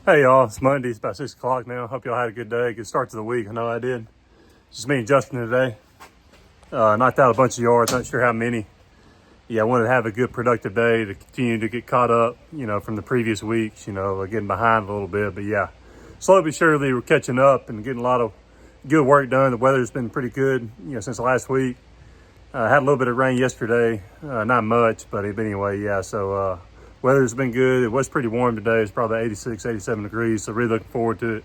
Hey y'all, it's Monday. It's about 6 o'clock now. Hope y'all had a good day. Good start to the week. I know I did. Just me and Justin today. Knocked out a bunch of yards. Not sure how many. Yeah, I wanted to have a good productive day to continue to get caught up, from the previous weeks, getting behind a little bit. But yeah, slowly but surely we're catching up and getting a lot of good work done. The weather's been pretty good, since last week. Had a little bit of rain yesterday. Not much, but anyway, yeah. So weather's been good. It was pretty warm today. It's probably 86, 87 degrees. So really looking forward to it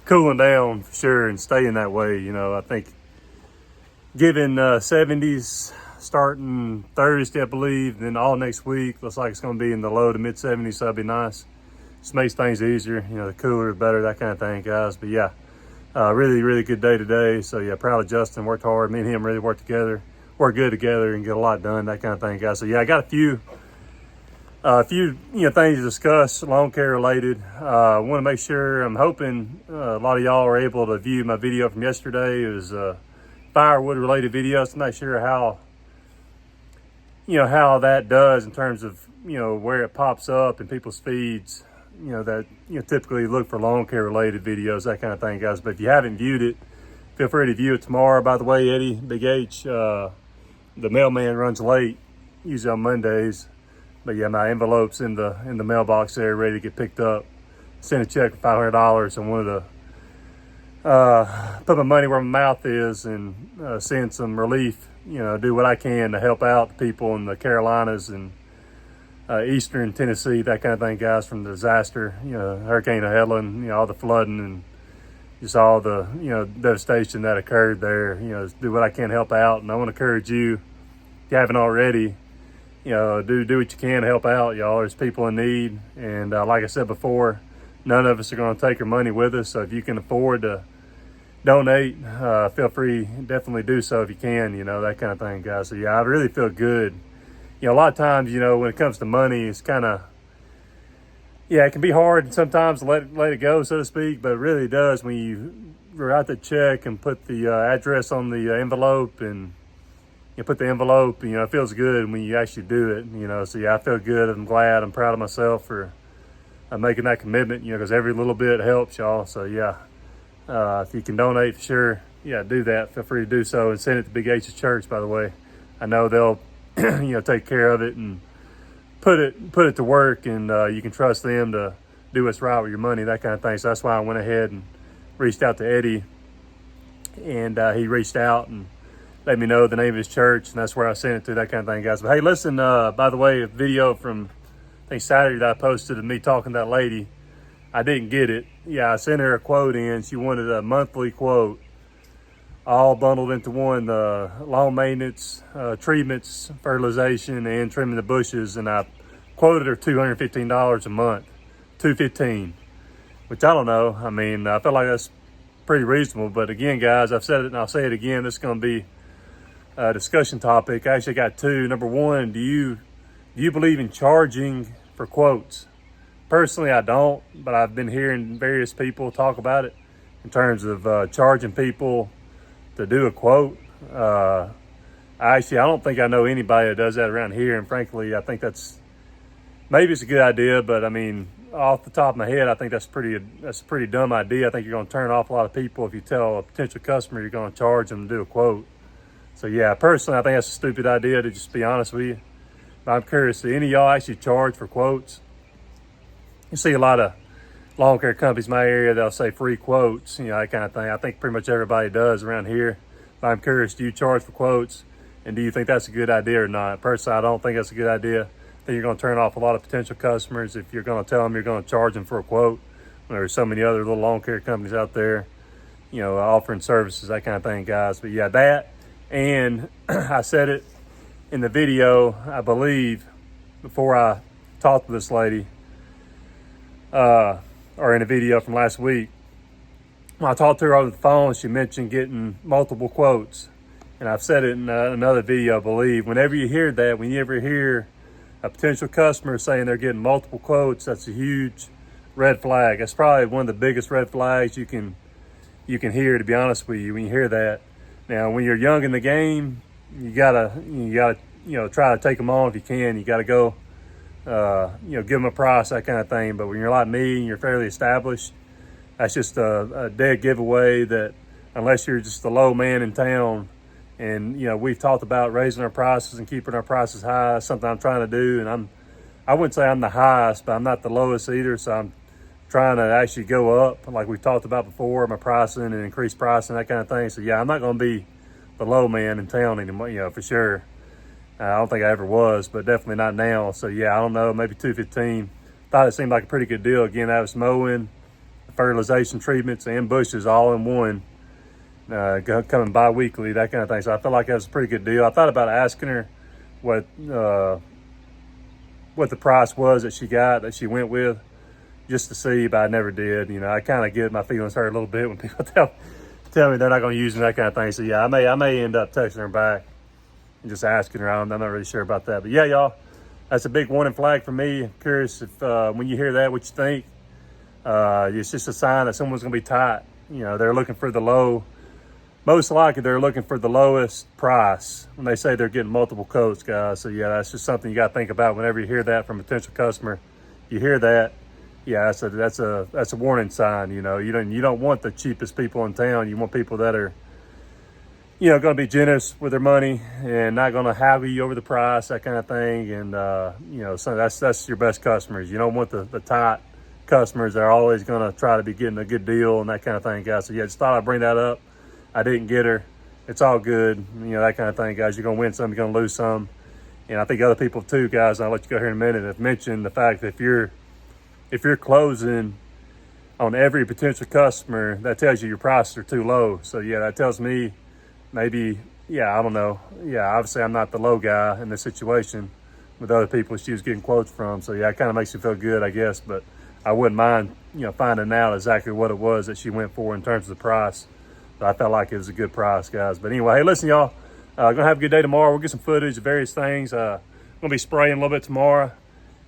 cooling down for sure and staying that way. I think given 70s starting Thursday, I believe, then all next week looks like it's going to be in the low to mid 70s. So that'd be nice. Just makes things easier. The cooler, the better, that kind of thing, guys. But yeah, really, really good day today. So yeah, proud of Justin. Worked hard. Me and him really worked together. Work good together and get a lot done, that kind of thing, guys. So yeah, I got a few things to discuss, lawn care related. I want to make sure, I'm hoping a lot of y'all are able to view my video from yesterday. It was a firewood related video. So I'm not sure how that does in terms of, where it pops up in people's feeds, that, typically look for lawn care related videos, that kind of thing, guys. But if you haven't viewed it, feel free to view it tomorrow. By the way, Eddie, Big H, the mailman runs late, usually on Mondays. But yeah, my envelope's in the mailbox there, ready to get picked up. Send a check for $500 and wanted to put my money where my mouth is and send some relief. Do what I can to help out the people in the Carolinas and Eastern Tennessee, that kind of thing, guys, from the disaster. Hurricane Helen, all the flooding and just all the devastation that occurred there. Do what I can to help out, and I want to encourage you, if you haven't already, do what you can to help out, y'all. There's people in need, and like I said before, none of us are going to take our money with us. So if you can afford to donate, feel free, definitely do so if you can. That kind of thing, guys. So yeah, I really feel good. A lot of times, when it comes to money, it's kind of, it can be hard sometimes to let it go, so to speak, but it really does when you write the check and put the address on the envelope and you put the envelope, it feels good when you actually do it, so yeah, I feel good. I'm glad. I'm proud of myself for making that commitment, because every little bit helps, y'all. So yeah, if you can donate, for sure, yeah, do that. Feel free to do so and send it to Big H's church, by the way. I know they'll, take care of it and put it to work, and you can trust them to do what's right with your money, that kind of thing. So that's why I went ahead and reached out to Eddie, and he reached out and let me know the name of his church, and that's where I sent it to, that kind of thing, guys. But hey, listen, by the way, a video from, I think, Saturday that I posted of me talking to that lady, I didn't get it. Yeah, I sent her a quote in. She wanted a monthly quote, all bundled into one, lawn maintenance, treatments, fertilization, and trimming the bushes. And I quoted her $215 a month, $215, which I don't know. I mean, I feel like that's pretty reasonable. But again, guys, I've said it and I'll say it again. This is going to be a discussion topic. I actually got two. Number one, do you believe in charging for quotes? Personally, I don't, but I've been hearing various people talk about it in terms of charging people to do a quote. I don't think I know anybody that does that around here, and frankly, I think maybe it's a good idea, but I mean, off the top of my head, I think that's a pretty dumb idea. I think you're going to turn off a lot of people if you tell a potential customer you're going to charge them to do a quote. So yeah, personally, I think that's a stupid idea, to just be honest with you. But I'm curious, do any of y'all actually charge for quotes? You see a lot of lawn care companies in my area, they'll say free quotes, that kind of thing. I think pretty much everybody does around here. But I'm curious, do you charge for quotes? And do you think that's a good idea or not? Personally, I don't think that's a good idea. I think you're going to turn off a lot of potential customers if you're going to tell them you're going to charge them for a quote. There's so many other little lawn care companies out there, offering services, that kind of thing, guys. But yeah, that, and I said it in the video, I believe, before I talked to this lady, or in a video from last week. When I talked to her over the phone, she mentioned getting multiple quotes. And I've said it in another video, I believe. Whenever you hear that, when you ever hear a potential customer saying they're getting multiple quotes, that's a huge red flag. That's probably one of the biggest red flags you can hear, to be honest with you, when you hear that. Now, when you're young in the game, you gotta try to take them on if you can. You gotta go give them a price, that kind of thing. But when you're like me and you're fairly established, that's just a dead giveaway that unless you're just the low man in town, and we've talked about raising our prices and keeping our prices high. That's something I'm trying to do, and I wouldn't say I'm the highest, but I'm not the lowest either. So I'm trying to actually go up, like we talked about before, my pricing and increase pricing, that kind of thing. So yeah, I'm not going to be the low man in town anymore, for sure. I don't think I ever was, but definitely not now. So yeah, I don't know, maybe 215. Thought it seemed like a pretty good deal. Again, that was mowing, fertilization treatments, and bushes all in one. Coming bi-weekly, that kind of thing. So I felt like that was a pretty good deal. I thought about asking her what the price was that she went with, just to see, but I never did. I kind of get my feelings hurt a little bit when people tell me they're not going to use them, that kind of thing. So yeah, I may end up texting her back and just asking her. I'm not really sure about that. But yeah, y'all, that's a big warning flag for me. I'm curious if when you hear that, what you think. It's just a sign that someone's going to be tight. They're looking for the low. Most likely they're looking for the lowest price when they say they're getting multiple quotes, guys. So yeah, that's just something you got to think about whenever you hear that from a potential customer. You hear that, yeah, that's a warning sign. You don't want the cheapest people in town. You want people that are, going to be generous with their money and not going to haggle you over the price, that kind of thing. And so that's your best customers. You don't want the tight customers that are always going to try to be getting a good deal and that kind of thing, guys. So yeah, just thought I'd bring that up. I didn't get her. It's all good. That kind of thing, guys. You're going to win some, you're going to lose some. And I think other people too, guys, and I'll let you go here in a minute, have mentioned the fact that if you're closing on every potential customer, that tells you your prices are too low. So yeah, that tells me maybe, I don't know. Yeah, obviously I'm not the low guy in this situation with other people she was getting quotes from. So yeah, it kind of makes you feel good, I guess. But I wouldn't mind, finding out exactly what it was that she went for in terms of the price. So I felt like it was a good price, guys. But anyway, hey, listen, y'all. Gonna have a good day tomorrow. We'll get some footage of various things. Gonna be spraying a little bit tomorrow,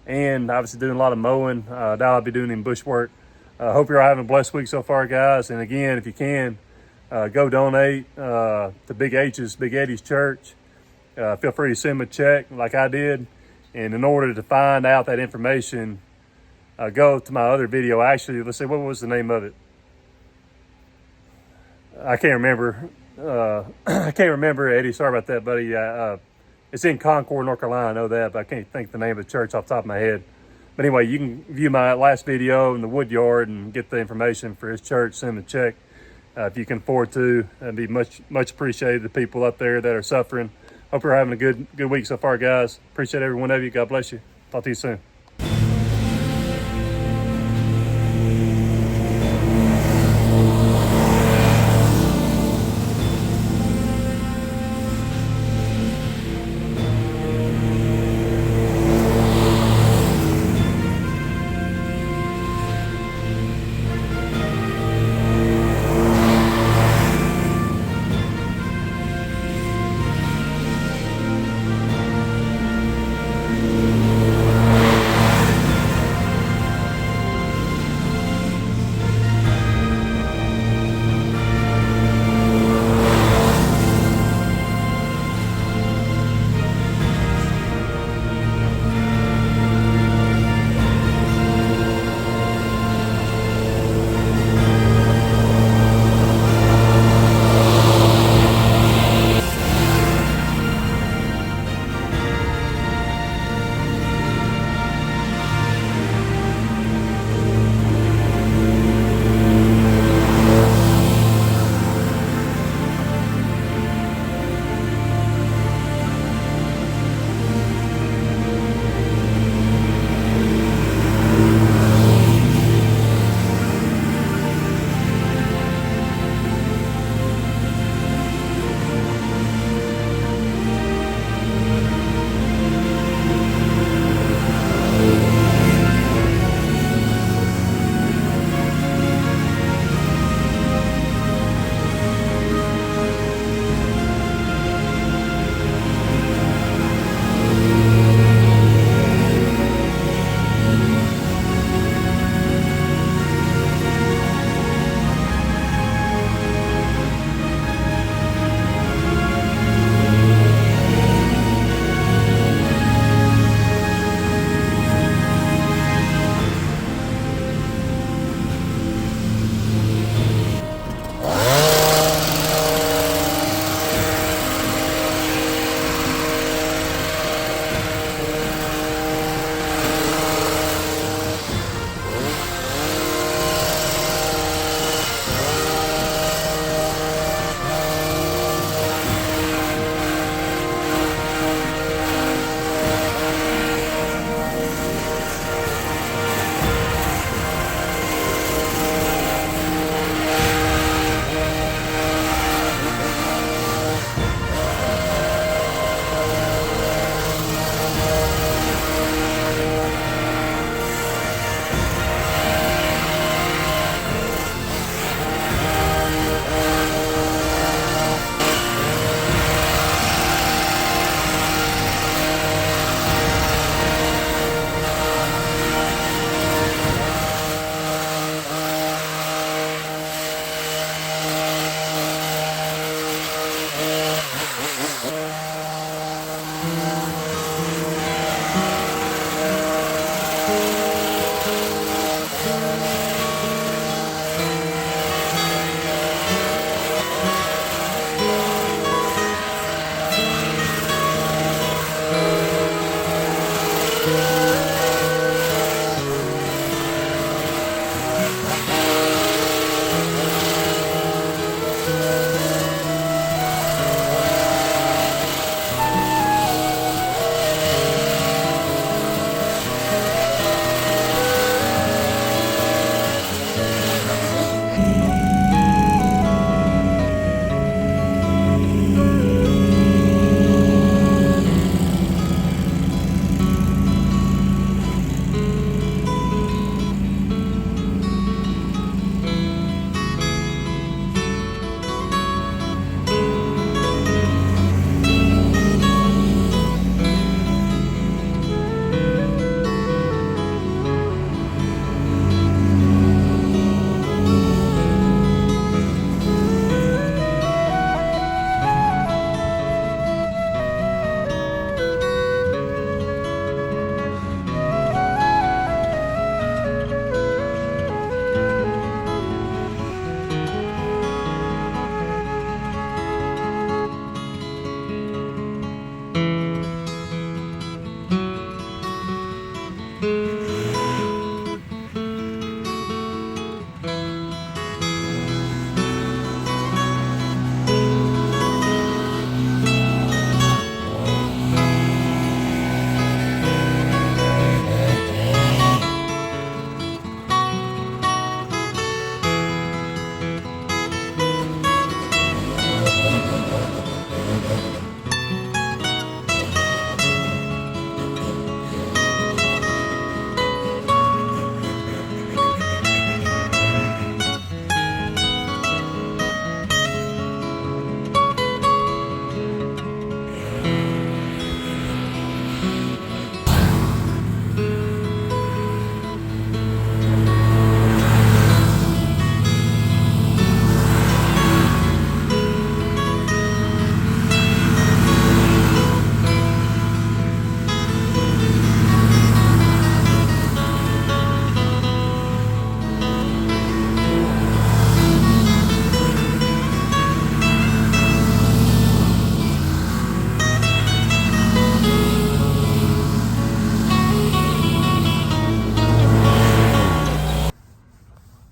and obviously doing a lot of mowing. Now I'll be doing bush work. Hope you're all having a blessed week so far, guys. And again, if you can, go donate to Big Eddie's church. Feel free to send them a check like I did. And in order to find out that information, go to my other video. Actually, let's see, what was the name of it? I can't remember. I can't remember, Eddie. Sorry about that, buddy. It's in Concord, North Carolina. I know that, but I can't think the name of the church off the top of my head. But anyway, you can view my last video in the wood yard and get the information for his church. Send him a check if you can afford to. That'd be much appreciated. The people up there that are suffering. Hope you're having a good week so far, guys. Appreciate every one of you. God bless you. Talk to you soon.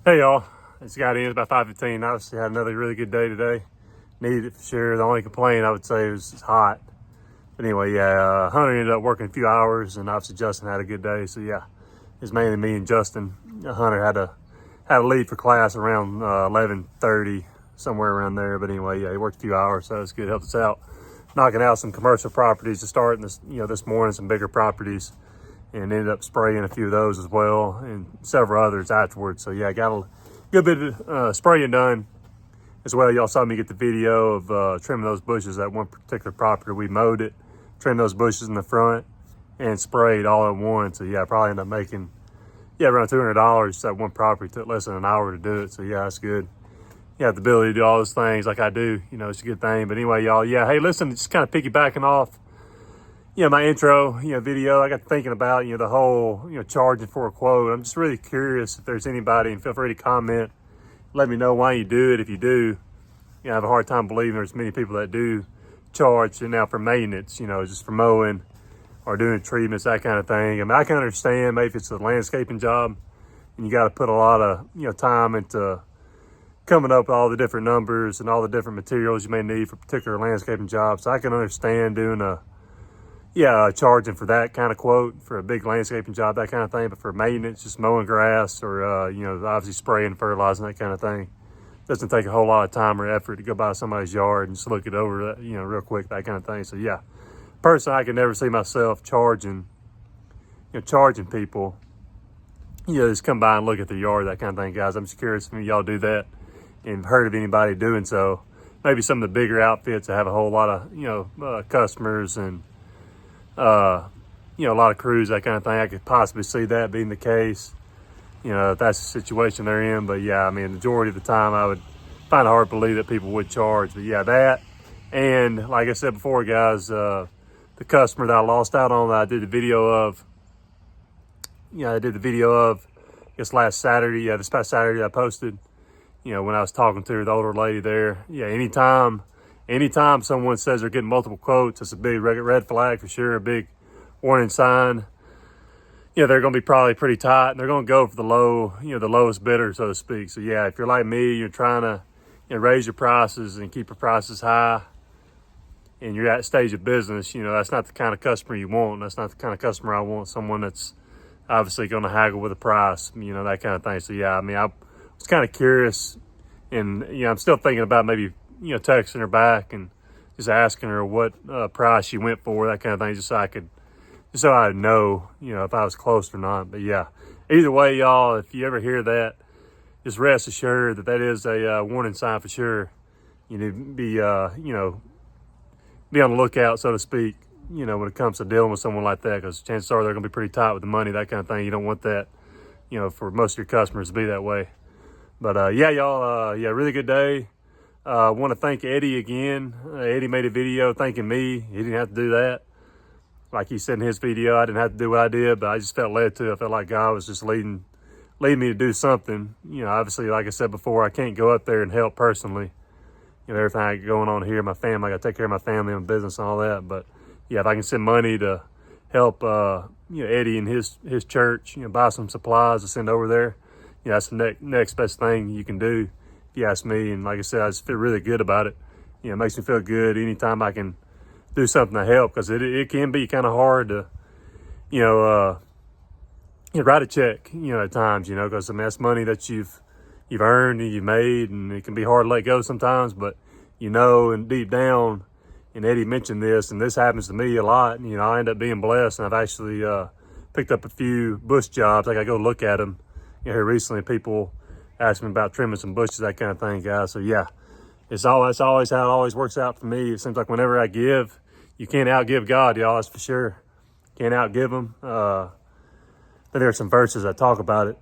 Hey y'all, I just got in. It's about 5:15. Obviously had another really good day today. Needed it for sure. The only complaint I would say was it's hot. But anyway, yeah, Hunter ended up working a few hours, and obviously Justin had a good day. So yeah, it's mainly me and Justin. Hunter had to leave for class around 11:30, somewhere around there. But anyway, yeah, he worked a few hours, so it's good. Helped us out, knocking out some commercial properties to start this, this morning, some bigger properties. And ended up spraying a few of those as well, and several others afterwards. So yeah, got a good bit of spraying done as well. Y'all saw me get the video of trimming those bushes at one particular property. We mowed it, trimmed those bushes in the front, and sprayed all at once. So yeah, probably ended up making around $200 that one property. Took less than an hour to do it. So yeah, that's good. You have the ability to do all those things like I do. It's a good thing. But anyway, y'all, yeah, hey, listen, just kind of piggybacking off my intro, video. I got thinking about, the whole, charging for a quote. I'm just really curious if there's anybody, and feel free to comment. Let me know why you do it. If you do, I have a hard time believing there's many people that do charge now for maintenance, just for mowing or doing treatments, that kind of thing. I mean, I can understand maybe if it's a landscaping job and you got to put a lot of, time into coming up with all the different numbers and all the different materials you may need for particular landscaping jobs. So I can understand doing charging for that kind of quote for a big landscaping job, that kind of thing. But for maintenance, just mowing grass or, obviously spraying, fertilizing, that kind of thing, doesn't take a whole lot of time or effort to go by somebody's yard and just look it over, real quick, that kind of thing. So yeah, personally, I could never see myself charging people, just come by and look at the yard, that kind of thing, guys. I'm just curious if y'all do that and heard of anybody doing so. Maybe some of the bigger outfits that have a whole lot of, customers and, a lot of crews, that kind of thing. I could possibly see that being the case, if that's the situation they're in. But yeah, I mean, the majority of the time I would find it hard to believe that people would charge. But yeah, that, and like I said before, guys, the customer that I lost out on that I did the video of, I guess last Saturday, this past Saturday I posted, when I was talking to her, the older lady there. Yeah, anytime someone says they're getting multiple quotes, it's a big red flag for sure, a big warning sign. They're going to be probably pretty tight, and they're going to go for the the lowest bidder, so to speak. So yeah, if you're like me, you're trying to raise your prices and keep your prices high, and you're at a stage of business, that's not the kind of customer you want. That's not the kind of customer I want. Someone that's obviously going to haggle with a price, that kind of thing. So yeah, I mean, I was kind of curious, and I'm still thinking about maybe texting her back and just asking her what price she went for, that kind of thing, just so I'd know, if I was close or not. But yeah, either way, y'all, if you ever hear that, just rest assured that is a warning sign for sure. You need to be, be on the lookout, so to speak, when it comes to dealing with someone like that, because chances are they're going to be pretty tight with the money, that kind of thing. You don't want that, for most of your customers to be that way. But yeah, y'all, really good day. I want to thank Eddie again. Eddie made a video thanking me. He didn't have to do that. Like he said in his video, I didn't have to do what I did, but I just felt led to. I felt like God was just leading me to do something. Obviously, like I said before, I can't go up there and help personally. Everything I got going on here, my family, I got to take care of my family and business and all that. But yeah, if I can send money to help, Eddie and his church, buy some supplies to send over there, that's the next best thing you can do, if you ask me. And like I said, I just feel really good about it. It makes me feel good anytime I can do something to help, because it can be kind of hard to, write a check, at times, because I mean, that's money that you've earned and you've made, and it can be hard to let go sometimes. But and deep down, and Eddie mentioned this, and this happens to me a lot. I end up being blessed, and I've actually picked up a few bush jobs. I got to go look at them. Here recently, people asked me about trimming some bushes, that kind of thing, guys. So yeah, it's always how it always works out for me. It seems like whenever I give, you can't outgive God, y'all. That's for sure. Can't outgive him. But there are some verses that talk about it.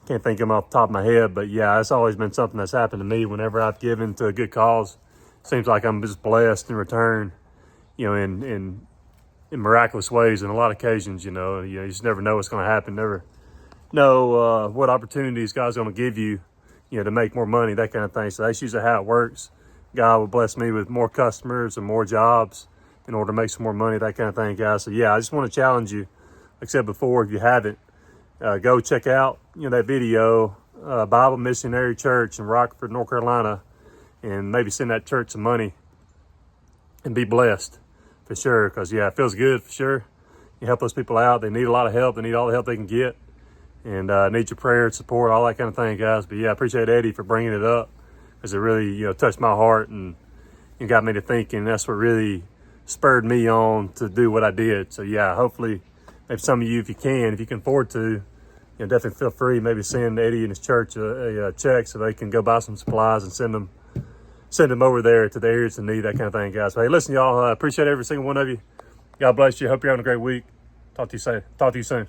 Can't think of them off the top of my head, but yeah, it's always been something that's happened to me whenever I've given to a good cause. Seems like I'm just blessed in return, in miraculous ways in a lot of occasions. You just never know what's going to happen. Never know what opportunities God's going to give you, to make more money, that kind of thing. So that's usually how it works. God will bless me with more customers and more jobs in order to make some more money, that kind of thing, guys. So yeah, I just want to challenge you. Like I said before, if you haven't, go check out, that video Bible Missionary Church in Rockford, North Carolina, and maybe send that church some money and be blessed for sure. Because yeah, it feels good for sure. You help those people out. They need a lot of help. They need all the help they can get, and need your prayer and support, all that kind of thing, guys. But yeah, I appreciate Eddie for bringing it up, because it really touched my heart and got me to thinking. That's what really spurred me on to do what I did. So yeah, hopefully maybe some of you, if you can afford to, definitely feel free. Maybe send Eddie and his church a check so they can go buy some supplies and send them over there to the areas in need, that kind of thing, guys. But hey, listen, y'all, I appreciate every single one of you. God bless you. Hope you're having a great week. Talk to you soon.